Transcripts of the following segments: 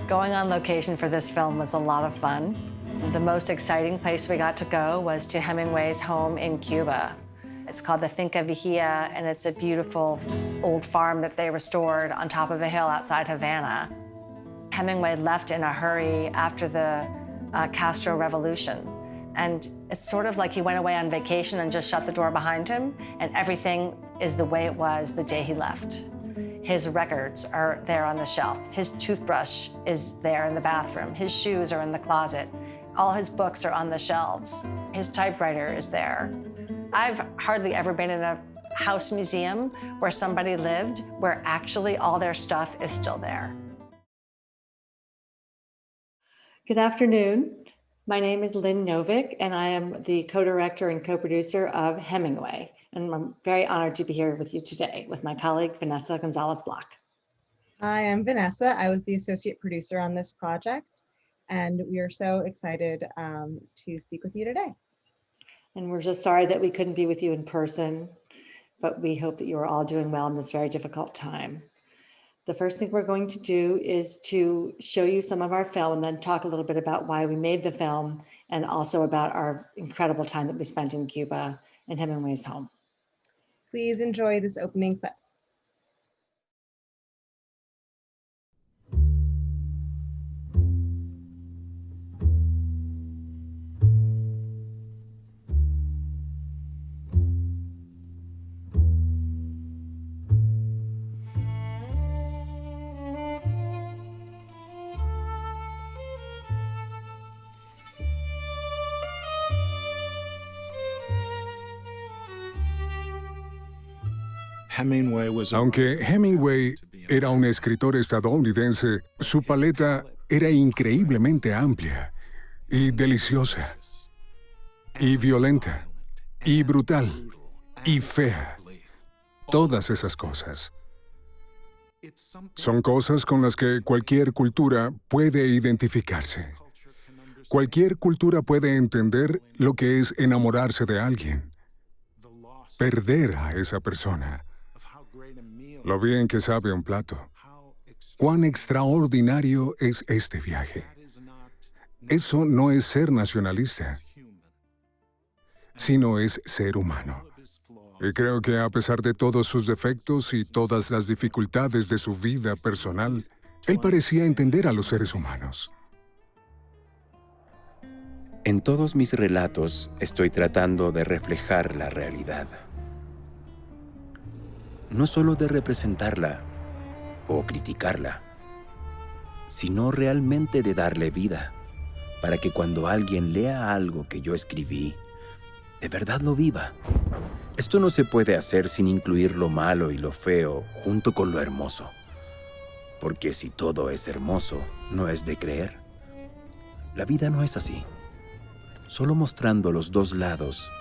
Going on location for this film was a lot of fun. The most exciting place we got to go was to Hemingway's home in Cuba. It's called the Finca Vigía, and it's a beautiful old farm that they restored on top of a hill outside Havana. Hemingway left in a hurry after the Castro Revolution. And it's sort of like he went away on vacation and just shut the door behind him, and everything is the way it was the day he left. His records are there on the shelf. His toothbrush is there in the bathroom. His shoes are in the closet. All his books are on the shelves. His typewriter is there. I've hardly ever been in a house museum where somebody lived, where actually all their stuff is still there. Good afternoon. My name is Lynn Novick, and I am the co-director and co-producer of Hemingway. And I'm very honored to be here with you today with my colleague, Vanessa Gonzalez-Block. Hi, I'm Vanessa. I was the associate producer on this project, and we are so excited to speak with you today. And we're just sorry that we couldn't be with you in person, but we hope that you are all doing well in this very difficult time. The first thing we're going to do is to show you some of our film and then talk a little bit about why we made the film and also about our incredible time that we spent in Cuba in Hemingway's home. Please enjoy this opening clip. Aunque Hemingway era un escritor estadounidense, su paleta era increíblemente amplia y deliciosa, y violenta, y brutal, y fea. Todas esas cosas. Son cosas con las que cualquier cultura puede identificarse. Cualquier cultura puede entender lo que es enamorarse de alguien, perder a esa persona. Lo bien que sabe un plato. Cuán extraordinario es este viaje. Eso no es ser nacionalista, sino es ser humano. Y creo que a pesar de todos sus defectos y todas las dificultades de su vida personal, él parecía entender a los seres humanos. En todos mis relatos estoy tratando de reflejar la realidad. No solo de representarla o criticarla, sino realmente de darle vida, para que cuando alguien lea algo que yo escribí, de verdad lo viva. Esto no se puede hacer sin incluir lo malo y lo feo junto con lo hermoso, porque si todo es hermoso, no es de creer. La vida no es así. Solo mostrando los dos lados,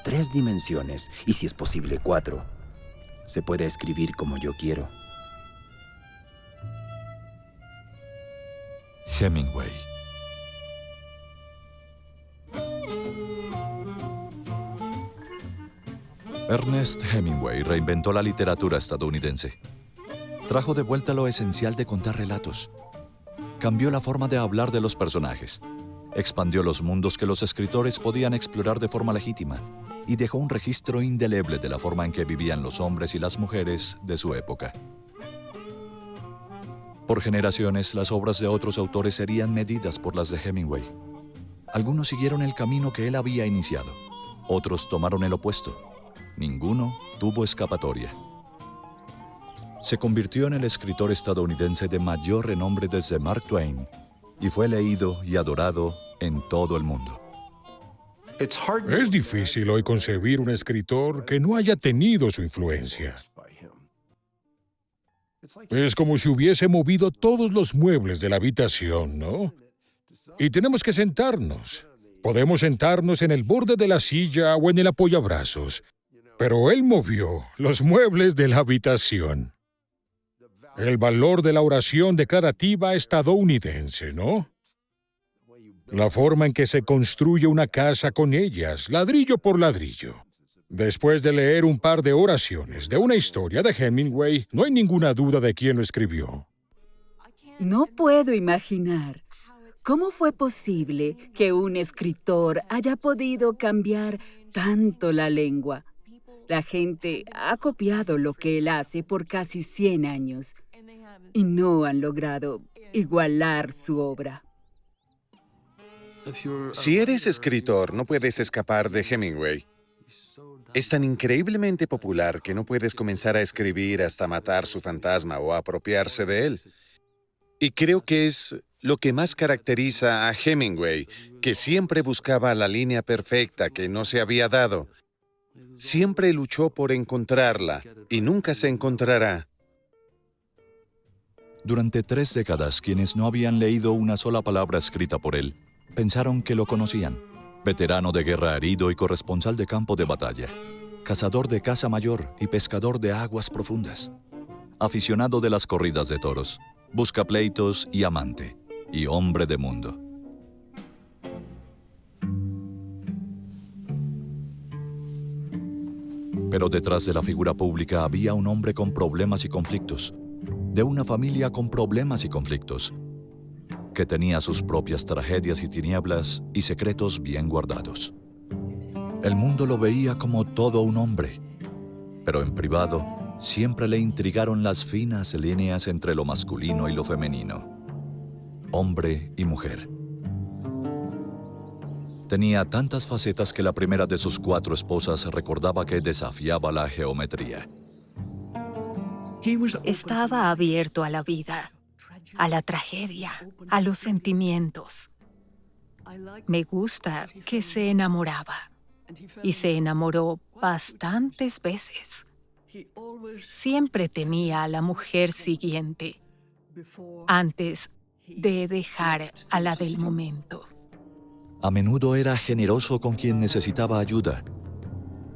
3 dimensiones, y si es posible 4, se puede escribir como yo quiero. Hemingway. Ernest Hemingway reinventó la literatura estadounidense. Trajo de vuelta lo esencial de contar relatos. Cambió la forma de hablar de los personajes. Expandió los mundos que los escritores podían explorar de forma legítima y dejó un registro indeleble de la forma en que vivían los hombres y las mujeres de su época. Por generaciones, las obras de otros autores serían medidas por las de Hemingway. Algunos siguieron el camino que él había iniciado. Otros tomaron el opuesto. Ninguno tuvo escapatoria. Se convirtió en el escritor estadounidense de mayor renombre desde Mark Twain y fue leído y adorado en todo el mundo. Es difícil hoy concebir un escritor que no haya tenido su influencia. Es como si hubiese movido todos los muebles de la habitación, ¿no? Y tenemos que sentarnos. Podemos sentarnos en el borde de la silla o en el apoyabrazos, pero él movió los muebles de la habitación. El valor de la oración declarativa estadounidense, ¿no? La forma en que se construye una casa con ellas, ladrillo por ladrillo. Después de leer un par de oraciones de una historia de Hemingway, no hay ninguna duda de quién lo escribió. No puedo imaginar cómo fue posible que un escritor haya podido cambiar tanto la lengua. La gente ha copiado lo que él hace por casi 100 años y no han logrado igualar su obra. Si eres escritor, no puedes escapar de Hemingway. Es tan increíblemente popular que no puedes comenzar a escribir hasta matar su fantasma o apropiarse de él. Y creo que es lo que más caracteriza a Hemingway, que siempre buscaba la línea perfecta que no se había dado. Siempre luchó por encontrarla y nunca se encontrará. Durante 3 décadas, quienes no habían leído una sola palabra escrita por él, pensaron que lo conocían. Veterano de guerra herido y corresponsal de campo de batalla. Cazador de caza mayor y pescador de aguas profundas. Aficionado de las corridas de toros. Buscapleitos y amante. Y hombre de mundo. Pero detrás de la figura pública había un hombre con problemas y conflictos. De una familia con problemas y conflictos. Que tenía sus propias tragedias y tinieblas y secretos bien guardados. El mundo lo veía como todo un hombre, pero en privado siempre le intrigaron las finas líneas entre lo masculino y lo femenino, hombre y mujer. Tenía tantas facetas que la primera de sus 4 esposas recordaba que desafiaba la geometría. Estaba abierto a la vida, a la tragedia, a los sentimientos. Me gusta que se enamoraba y se enamoró bastantes veces. Siempre tenía a la mujer siguiente antes de dejar a la del momento. A menudo era generoso con quien necesitaba ayuda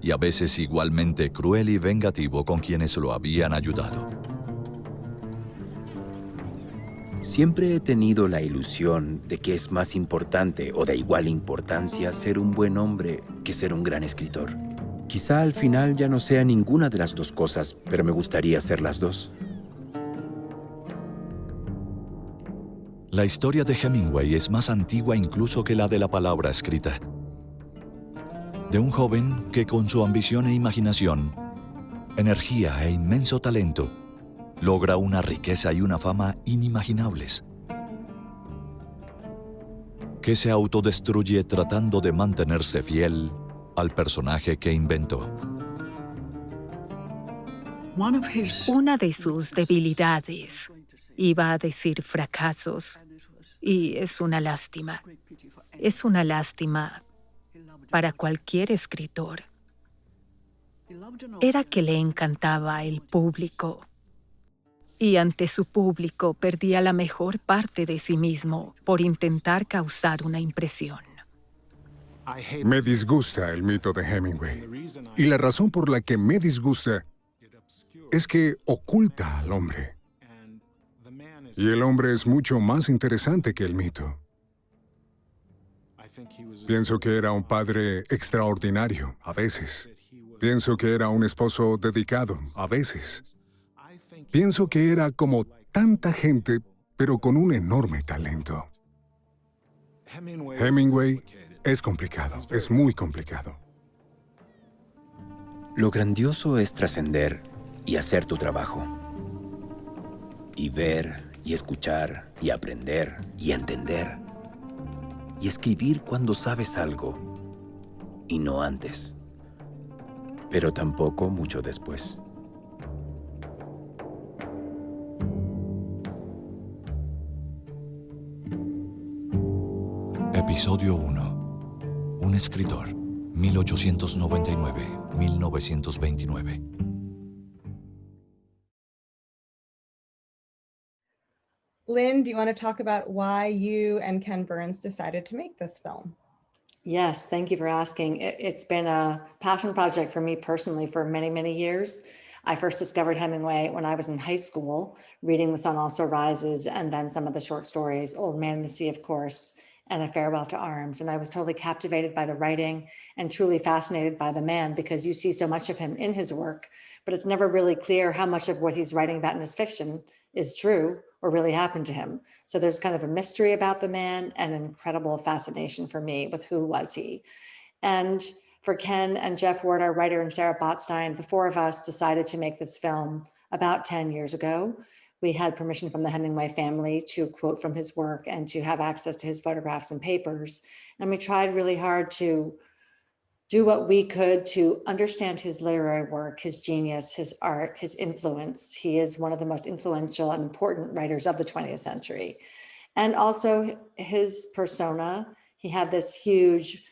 y a veces igualmente cruel y vengativo con quienes lo habían ayudado. Siempre he tenido la ilusión de que es más importante o de igual importancia ser un buen hombre que ser un gran escritor. Quizá al final ya no sea ninguna de las dos cosas, pero me gustaría ser las dos. La historia de Hemingway es más antigua incluso que la de la palabra escrita. De un joven que con su ambición e imaginación, energía e inmenso talento, logra una riqueza y una fama inimaginables. Que se autodestruye tratando de mantenerse fiel al personaje que inventó. Una de sus debilidades, iba a decir fracasos, y es una lástima. Es una lástima para cualquier escritor. Era que le encantaba el público. Y ante su público perdía la mejor parte de sí mismo por intentar causar una impresión. Me disgusta el mito de Hemingway. Y la razón por la que me disgusta es que oculta al hombre. Y el hombre es mucho más interesante que el mito. Pienso que era un padre extraordinario, a veces. Pienso que era un esposo dedicado, a veces. Pienso que era como tanta gente, pero con un enorme talento. Hemingway es complicado, es muy complicado. Lo grandioso es trascender y hacer tu trabajo. Y ver, y escuchar, y aprender, y entender. Y escribir cuando sabes algo, y no antes. Pero tampoco mucho después. Episodio 1. Un escritor, 1899-1929. Lynn, do you want to talk about why you and Ken Burns decided to make this film? Yes, thank you for asking. It's been a passion project for me personally for many, many years. I first discovered Hemingway when I was in high school, reading The Sun Also Rises, and then some of the short stories, Old Man in the Sea, of course, and A Farewell to Arms. And I was totally captivated by the writing and truly fascinated by the man, because you see so much of him in his work, but it's never really clear how much of what he's writing about in his fiction is true or really happened to him. So there's kind of a mystery about the man and an incredible fascination for me with who was he. And for Ken and Jeff Ward, our writer, and Sarah Botstein, the four of us decided to make this film about 10 years ago. We had permission from the Hemingway family to quote from his work and to have access to his photographs and papers. And we tried really hard to do what we could to understand his literary work, his genius, his art, his influence. He is one of the most influential and important writers of the 20th century. And also his persona. He had this huge,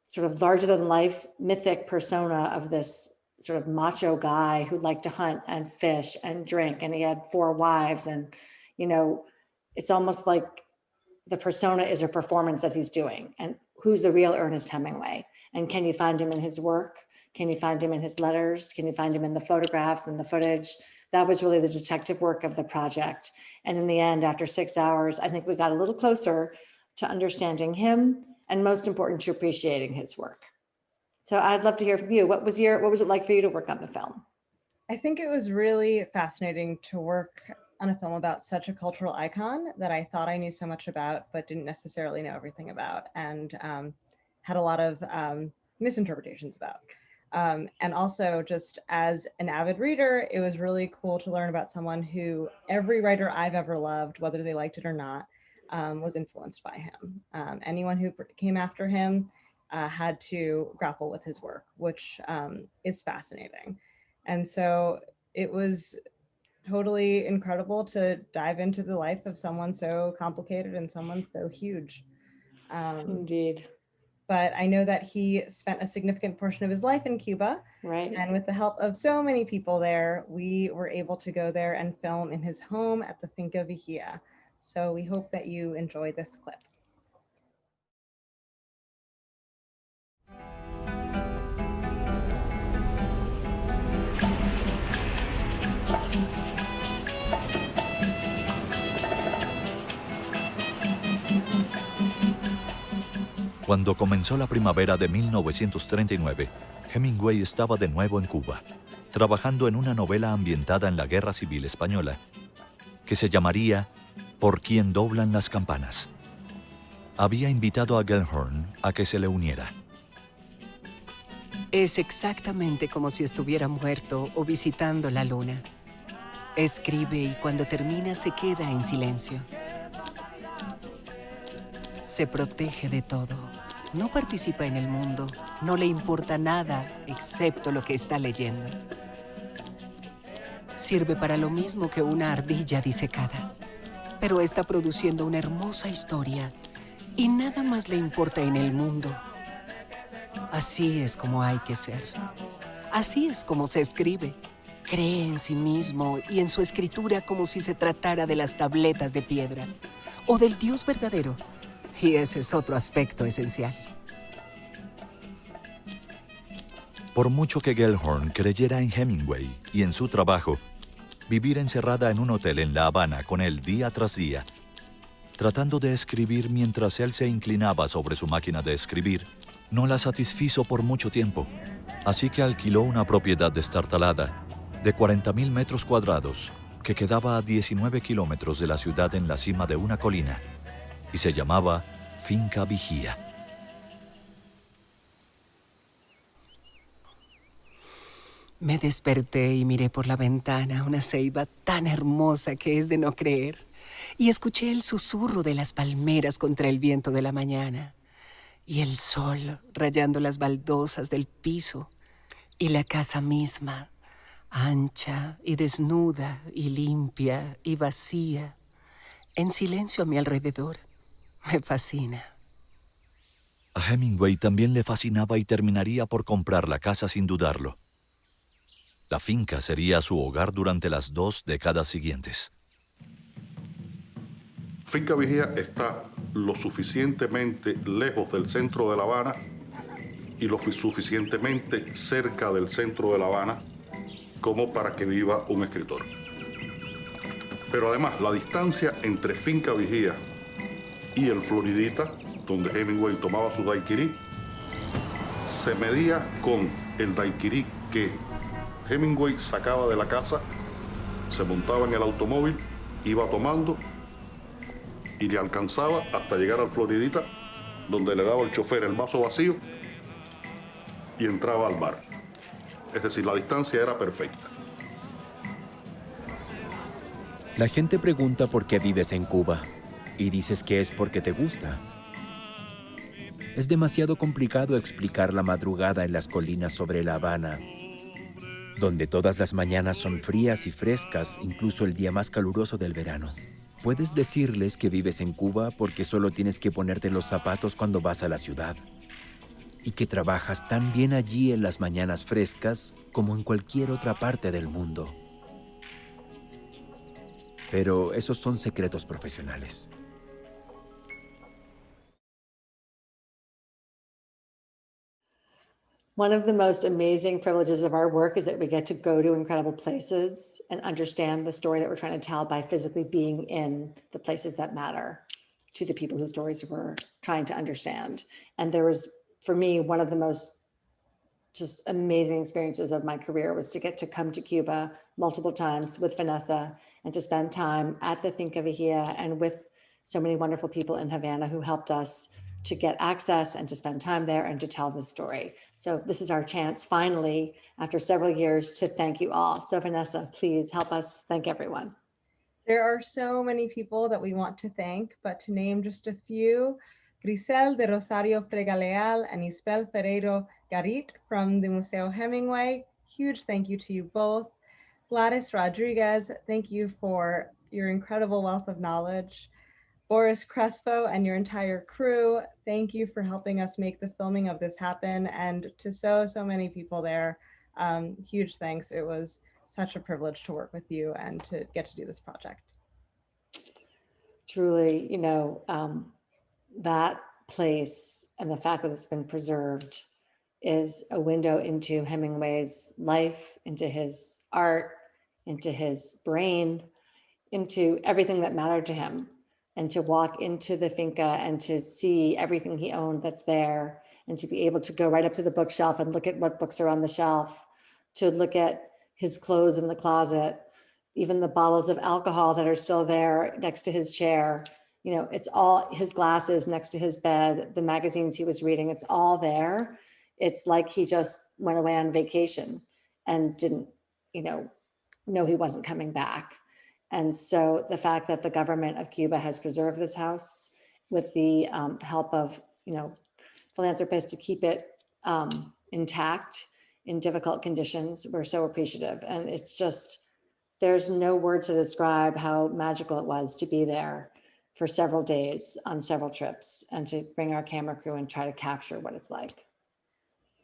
sort of larger than life mythic persona of this sort of macho guy who liked to hunt and fish and drink. And he had 4 wives. And, you know, it's almost like the persona is a performance that he's doing. And who's the real Ernest Hemingway? And can you find him in his work? Can you find him in his letters? Can you find him in the photographs and the footage? That was really the detective work of the project. And in the end, after 6 hours, I think we got a little closer to understanding him and, most important, to appreciating his work. So I'd love to hear from you. What was it like for you to work on the film? I think it was really fascinating to work on a film about such a cultural icon that I thought I knew so much about, but didn't necessarily know everything about, and had a lot of misinterpretations about. And also, just as an avid reader, it was really cool to learn about someone who every writer I've ever loved, whether they liked it or not, was influenced by him. Anyone who came after him had to grapple with his work, which is fascinating. And so it was totally incredible to dive into the life of someone so complicated and someone so huge. Indeed. But I know that he spent a significant portion of his life in Cuba. Right. And with the help of so many people there, we were able to go there and film in his home at the Finca Vigía. So we hope that you enjoy this clip. Cuando comenzó la primavera de 1939, Hemingway estaba de nuevo en Cuba, trabajando en una novela ambientada en la Guerra Civil Española, que se llamaría Por quien doblan las campanas. Había invitado a Gellhorn a que se le uniera. Es exactamente como si estuviera muerto o visitando la luna. Escribe y cuando termina se queda en silencio. Se protege de todo. No participa en el mundo. No le importa nada excepto lo que está leyendo. Sirve para lo mismo que una ardilla disecada. Pero está produciendo una hermosa historia y nada más le importa en el mundo. Así es como hay que ser. Así es como se escribe. Cree en sí mismo y en su escritura como si se tratara de las tabletas de piedra o del Dios verdadero. Y ese es otro aspecto esencial. Por mucho que Gellhorn creyera en Hemingway y en su trabajo, vivir encerrada en un hotel en La Habana con él día tras día, tratando de escribir mientras él se inclinaba sobre su máquina de escribir, no la satisfizo por mucho tiempo. Así que alquiló una propiedad destartalada de 40.000 metros cuadrados que quedaba a 19 kilómetros de la ciudad en la cima de una colina y se llamaba Finca Vigía. Me desperté y miré por la ventana una ceiba tan hermosa que es de no creer, y escuché el susurro de las palmeras contra el viento de la mañana, y el sol rayando las baldosas del piso, y la casa misma, ancha y desnuda y limpia y vacía, en silencio a mi alrededor. Me fascina. A Hemingway también le fascinaba y terminaría por comprar la casa sin dudarlo. La finca sería su hogar durante las 2 décadas siguientes. Finca Vigía está lo suficientemente lejos del centro de La Habana y lo suficientemente cerca del centro de La Habana como para que viva un escritor. Pero además, la distancia entre Finca Vigía y el Floridita, donde Hemingway tomaba su daiquiri, se medía con el daiquiri que Hemingway sacaba de la casa, se montaba en el automóvil iba tomando y le alcanzaba hasta llegar al Floridita, donde le daba el chofer el vaso vacío y entraba al bar. Es decir, la distancia era perfecta. La gente pregunta por qué vives en Cuba y dices que es porque te gusta. Es demasiado complicado explicar la madrugada en las colinas sobre La Habana, donde todas las mañanas son frías y frescas, incluso el día más caluroso del verano. Puedes decirles que vives en Cuba porque solo tienes que ponerte los zapatos cuando vas a la ciudad y que trabajas tan bien allí en las mañanas frescas como en cualquier otra parte del mundo. Pero esos son secretos profesionales. One of the most amazing privileges of our work is that we get to go to incredible places and understand the story that we're trying to tell by physically being in the places that matter to the people whose stories we're trying to understand. And there was, for me, one of the most just amazing experiences of my career was to get to come to Cuba multiple times with Vanessa and to spend time at the Finca Vigía and with so many wonderful people in Havana who helped us to get access and to spend time there and to tell the story. So this is our chance finally, after several years, to thank you all. So Vanessa, please help us thank everyone. There are so many people that we want to thank, but to name just a few, Grisel de Rosario Fregaleal and Isbel Ferreiro Garit from the Museo Hemingway. Huge thank you to you both. Gladys Rodriguez, thank you for your incredible wealth of knowledge. Boris Crespo and your entire crew, thank you for helping us make the filming of this happen. And to so many people there, huge thanks. It was such a privilege to work with you and to get to do this project. Truly, that place and the fact that it's been preserved is a window into Hemingway's life, into his art, into his brain, into everything that mattered to him. And to walk into the finca and to see everything he owned that's there, and to be able to go right up to the bookshelf and look at what books are on the shelf, to look at his clothes in the closet, even the bottles of alcohol that are still there next to his chair. It's all his glasses next to his bed, the magazines he was reading, it's all there. It's like he just went away on vacation and didn't, know he wasn't coming back. And so the fact that the government of Cuba has preserved this house with the help of, philanthropists to keep it intact in difficult conditions, we're so appreciative. And it's just, there's no word to describe how magical it was to be there for several days on several trips and to bring our camera crew and try to capture what it's like.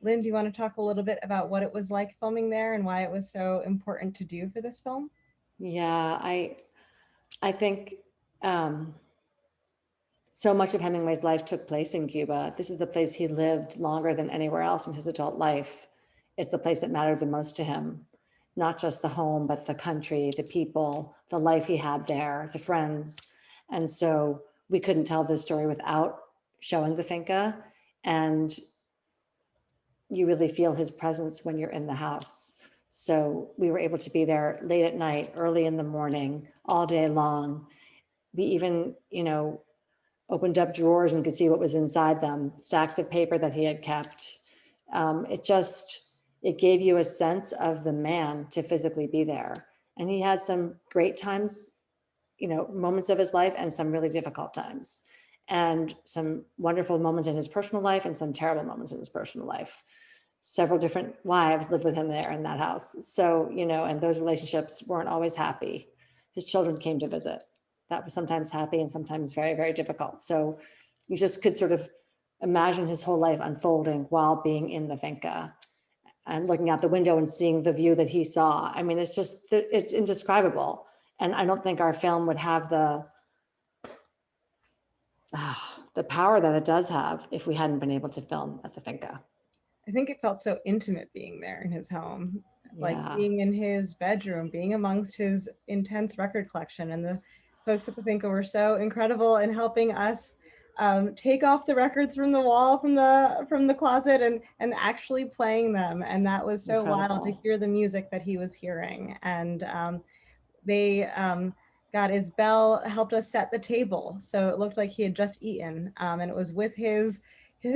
Lynn, do you want to talk a little bit about what it was like filming there and why it was so important to do for this film? Yeah, I think so much of Hemingway's life took place in Cuba. This is the place he lived longer than anywhere else in his adult life. It's the place that mattered the most to him, not just the home, but the country, the people, the life he had there, the friends. And so we couldn't tell this story without showing the finca. And you really feel his presence when you're in the house. So we were able to be there late at night, early in the morning, all day long. We even, opened up drawers and could see what was inside them, stacks of paper that he had kept. It gave you a sense of the man to physically be there. And he had some great times, moments of his life and some really difficult times, and some wonderful moments in his personal life and some terrible moments in his personal life. Several different wives lived with him there in that house. So, and those relationships weren't always happy. His children came to visit. That was sometimes happy and sometimes very, very difficult. So you just could sort of imagine his whole life unfolding while being in the finca and looking out the window and seeing the view that he saw. I mean, it's indescribable. And I don't think our film would have the power that it does have if we hadn't been able to film at the finca. I think it felt so intimate being there in his home, like Yeah. being in his bedroom, being amongst his intense record collection. And the folks at the finca were so incredible in helping us take off the records from the wall, from the closet, and actually playing them. And that was so wild to Incredible. hear the music that he was hearing. And they God, Isbell helped us set the table, so it looked like he had just eaten, and it was with his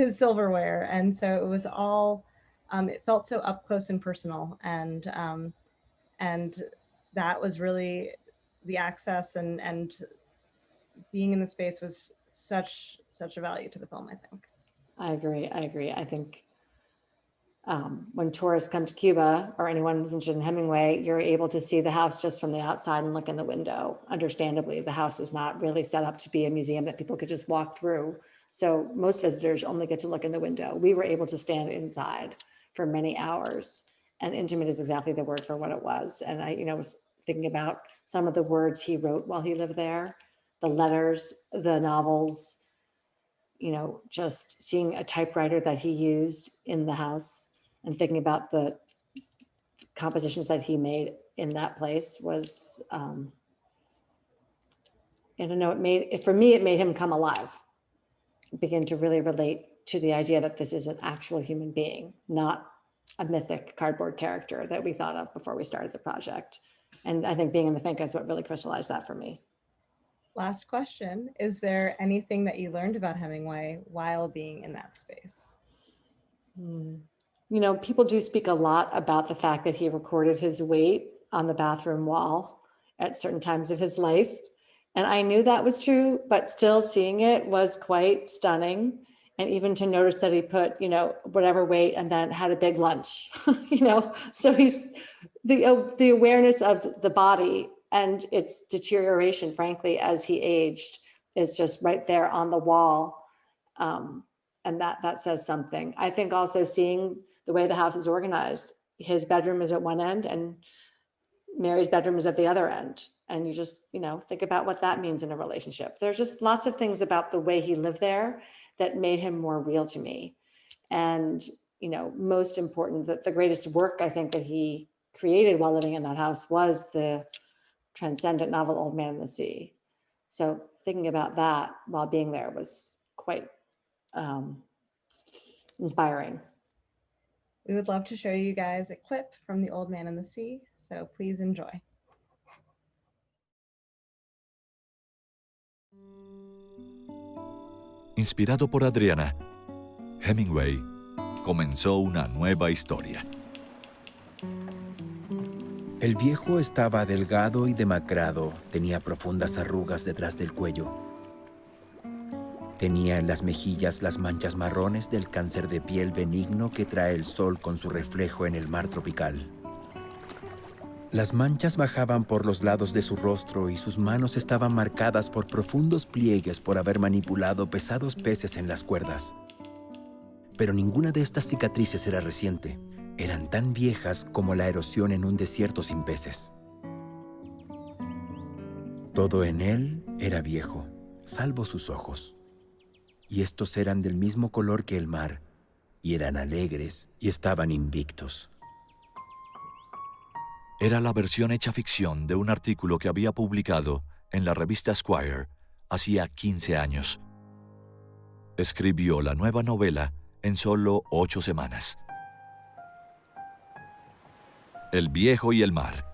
silverware, and so it was all. It felt so up close and personal, and that was really the access and being in the space was such a value to the film, I think. I agree. I think when tourists come to Cuba or anyone who's interested in Hemingway, you're able to see the house just from the outside and look in the window. Understandably, the house is not really set up to be a museum that people could just walk through. So most visitors only get to look in the window. We were able to stand inside for many hours, and intimate is exactly the word for what it was. And I, was thinking about some of the words he wrote while he lived there, the letters, the novels, just seeing a typewriter that he used in the house and thinking about the compositions that he made in that place was, I don't know, it made him come alive, begin to really relate to the idea that this is an actual human being, not a mythic cardboard character that we thought of before we started the project. And I think being in the Finca is what really crystallized that for me. Last question. Is there anything that you learned about Hemingway while being in that space? People do speak a lot about the fact that he recorded his weight on the bathroom wall at certain times of his life. And I knew that was true, but still seeing it was quite stunning. And even to notice that he put, whatever weight and then had a big lunch, so he's the awareness of the body and its deterioration, frankly, as he aged is just right there on the wall. And that says something. I think also seeing the way the house is organized, his bedroom is at one end and Mary's bedroom is at the other end. And you just, think about what that means in a relationship. There's just lots of things about the way he lived there that made him more real to me. And, most important, that the greatest work I think that he created while living in that house was the transcendent novel, Old Man and the Sea. So thinking about that while being there was quite inspiring. We would love to show you guys a clip from The Old Man and the Sea, so please enjoy. Inspirado por Adriana, Hemingway comenzó una nueva historia. El viejo estaba delgado y demacrado, tenía profundas arrugas detrás del cuello. Tenía en las mejillas las manchas marrones del cáncer de piel benigno que trae el sol con su reflejo en el mar tropical. Las manchas bajaban por los lados de su rostro y sus manos estaban marcadas por profundos pliegues por haber manipulado pesados peces en las cuerdas. Pero ninguna de estas cicatrices era reciente. Eran tan viejas como la erosión en un desierto sin peces. Todo en él era viejo, salvo sus ojos. Y estos eran del mismo color que el mar, y eran alegres y estaban invictos. Era la versión hecha ficción de un artículo que había publicado en la revista Esquire hacía 15 años. Escribió la nueva novela en solo 8 semanas. El viejo y el mar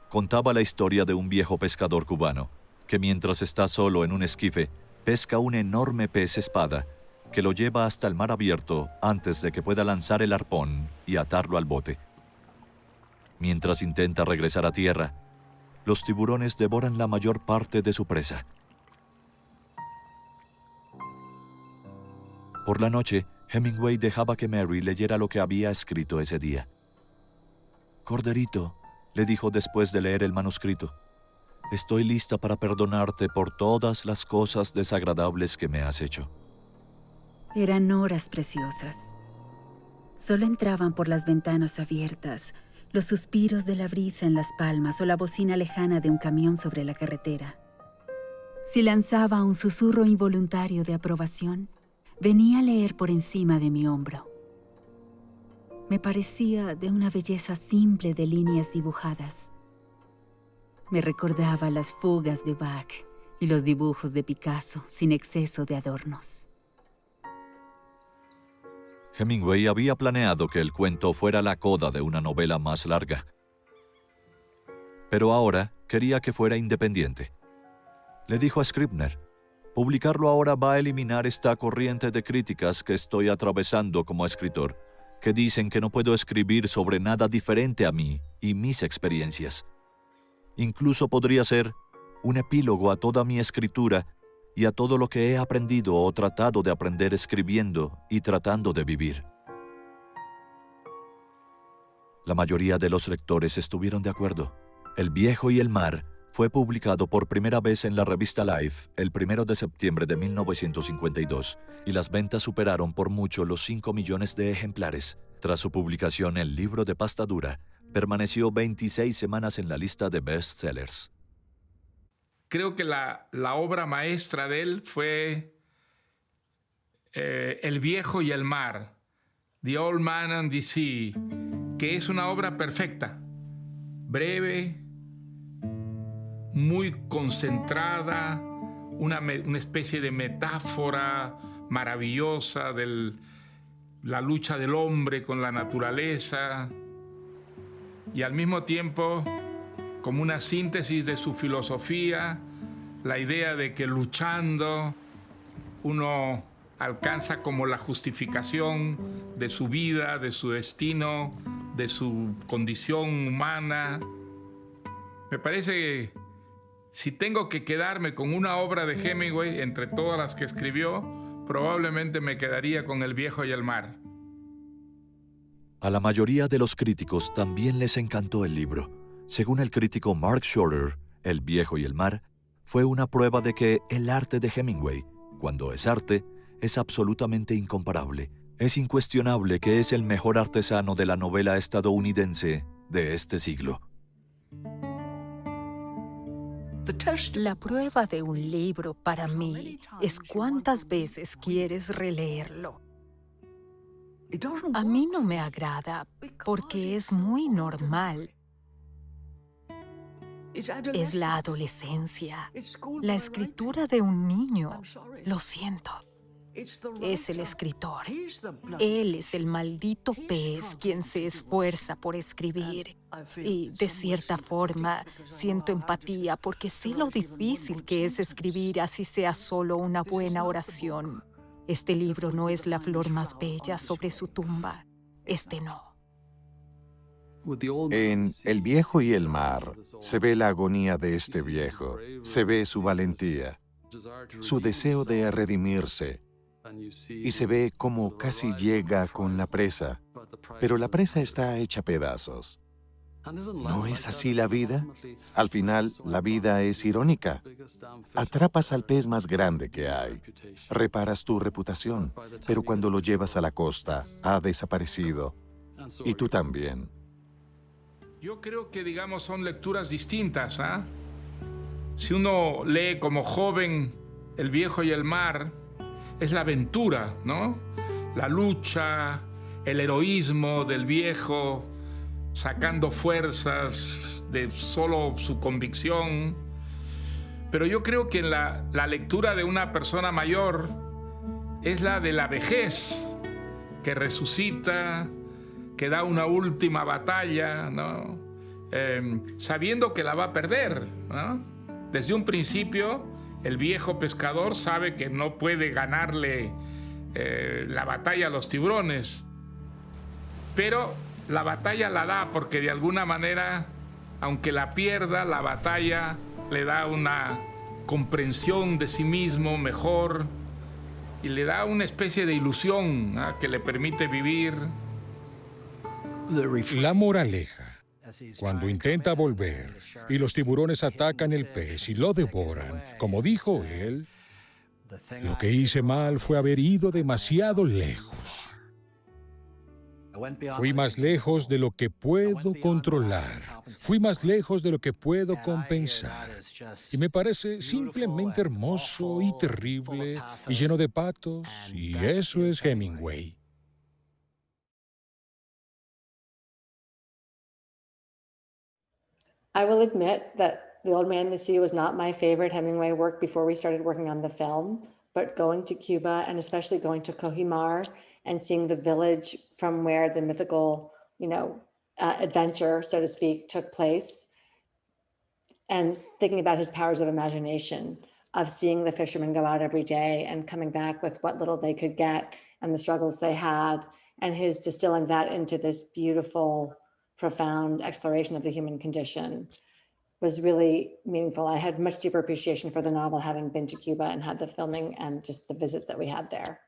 contaba la historia de un viejo pescador cubano que mientras está solo en un esquife pesca un enorme pez espada que lo lleva hasta el mar abierto antes de que pueda lanzar el arpón y atarlo al bote. Mientras intenta regresar a tierra, los tiburones devoran la mayor parte de su presa. Por la noche, Hemingway dejaba que Mary leyera lo que había escrito ese día. «Corderito», le dijo después de leer el manuscrito, «estoy lista para perdonarte por todas las cosas desagradables que me has hecho». Eran horas preciosas. Solo entraban por las ventanas abiertas los suspiros de la brisa en las palmas o la bocina lejana de un camión sobre la carretera. Si lanzaba un susurro involuntario de aprobación, venía a leer por encima de mi hombro. Me parecía de una belleza simple de líneas dibujadas. Me recordaba las fugas de Bach y los dibujos de Picasso sin exceso de adornos. Hemingway había planeado que el cuento fuera la coda de una novela más larga. Pero ahora quería que fuera independiente. Le dijo a Scribner, publicarlo ahora va a eliminar esta corriente de críticas que estoy atravesando como escritor, que dicen que no puedo escribir sobre nada diferente a mí y mis experiencias. Incluso podría ser un epílogo a toda mi escritura y a todo lo que he aprendido o tratado de aprender escribiendo y tratando de vivir. La mayoría de los lectores estuvieron de acuerdo. El viejo y el mar fue publicado por primera vez en la revista Life el 1 de septiembre de 1952 y las ventas superaron por mucho los 5 millones de ejemplares. Tras su publicación, el libro de pasta dura permaneció 26 semanas en la lista de bestsellers. Creo que la obra maestra de él fue El viejo y el mar, The Old Man and the Sea, que es una obra perfecta, breve, muy concentrada, una especie de metáfora maravillosa de la lucha del hombre con la naturaleza y al mismo tiempo como una síntesis de su filosofía, la idea de que luchando uno alcanza como la justificación de su vida, de su destino, de su condición humana. Me parece que si tengo que quedarme con una obra de Hemingway entre todas las que escribió, probablemente me quedaría con El viejo y el mar. A la mayoría de los críticos también les encantó el libro. Según el crítico Mark Shorter, El viejo y el mar fue una prueba de que el arte de Hemingway, cuando es arte, es absolutamente incomparable. Es incuestionable que es el mejor artesano de la novela estadounidense de este siglo. La prueba de un libro para mí es cuántas veces quieres releerlo. A mí no me agrada porque es muy normal. Es la adolescencia, la escritura de un niño. Lo siento. Es el escritor. Él es el maldito pez quien se esfuerza por escribir. Y, de cierta forma, siento empatía porque sé lo difícil que es escribir así sea solo una buena oración. Este libro no es la flor más bella sobre su tumba. Este no. En El viejo y el mar se ve la agonía de este viejo, se ve su valentía, su deseo de redimirse, y se ve cómo casi llega con la presa, pero la presa está hecha pedazos. ¿No es así la vida? Al final, la vida es irónica. Atrapas al pez más grande que hay, reparas tu reputación, pero cuando lo llevas a la costa, ha desaparecido. Y tú también. Yo creo que, digamos, son lecturas distintas, ¿ah? Si uno lee como joven El viejo y el mar, es la aventura, ¿no? La lucha, el heroísmo del viejo, sacando fuerzas de solo su convicción. Pero yo creo que la lectura de una persona mayor es la de la vejez, que resucita, que da una última batalla, ¿no? Sabiendo que la va a perder, ¿no? Desde un principio, el viejo pescador sabe que no puede ganarle la batalla a los tiburones, pero la batalla la da porque de alguna manera, aunque la pierda, la batalla le da una comprensión de sí mismo mejor y le da una especie de ilusión, ¿no? Que le permite vivir. La moraleja. Cuando intenta volver y los tiburones atacan el pez y lo devoran, como dijo él, lo que hice mal fue haber ido demasiado lejos. Fui más lejos de lo que puedo controlar. Fui más lejos de lo que puedo compensar. Y me parece simplemente hermoso y terrible y lleno de patos, y eso es Hemingway. I will admit that The Old Man and the Sea was not my favorite Hemingway work before we started working on the film, but going to Cuba and especially going to Kohimar and seeing the village from where the mythical, adventure, so to speak, took place, and thinking about his powers of imagination of seeing the fishermen go out every day and coming back with what little they could get and the struggles they had, and his distilling that into this beautiful, profound exploration of the human condition was really meaningful. I had much deeper appreciation for the novel having been to Cuba and had the filming and just the visit that we had there.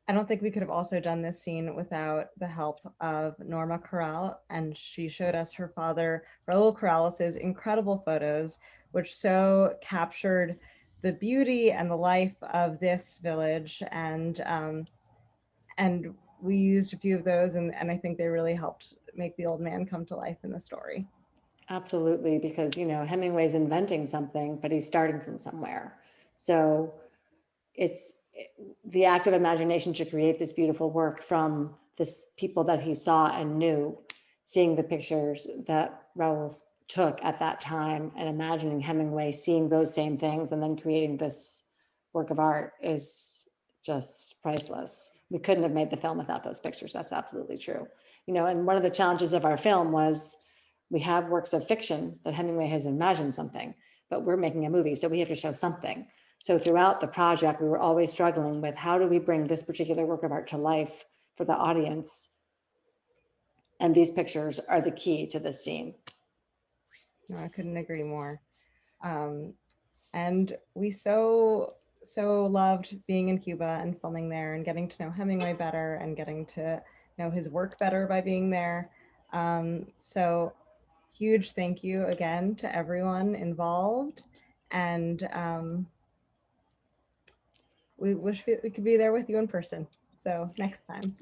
I don't think we could have also done this scene without the help of Norma Corral, and she showed us her father, Raul Corrales' incredible photos, which so captured the beauty and the life of this village. And we used a few of those, and I think they really helped make the old man come to life in the story. Absolutely, because, you know, Hemingway's inventing something, but he's starting from somewhere. So it's the act of imagination to create this beautiful work from this people that he saw and knew, seeing the pictures that Raoul took at that time and imagining Hemingway seeing those same things and then creating this work of art is just priceless. We couldn't have made the film without those pictures. That's absolutely true. You know, and one of the challenges of our film was we have works of fiction that Hemingway has imagined something, but we're making a movie, so we have to show something. So throughout the project, we were always struggling with how do we bring this particular work of art to life for the audience? And these pictures are the key to this scene. No, I couldn't agree more. And we so loved being in Cuba and filming there and getting to know Hemingway better and getting to know his work better by being there. So huge thank you again to everyone involved. And we wish we could be there with you in person. So next time.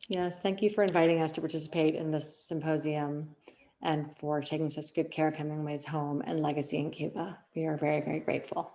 Yes, thank you for inviting us to participate in this symposium and for taking such good care of Hemingway's home and legacy in Cuba. We are very, very grateful.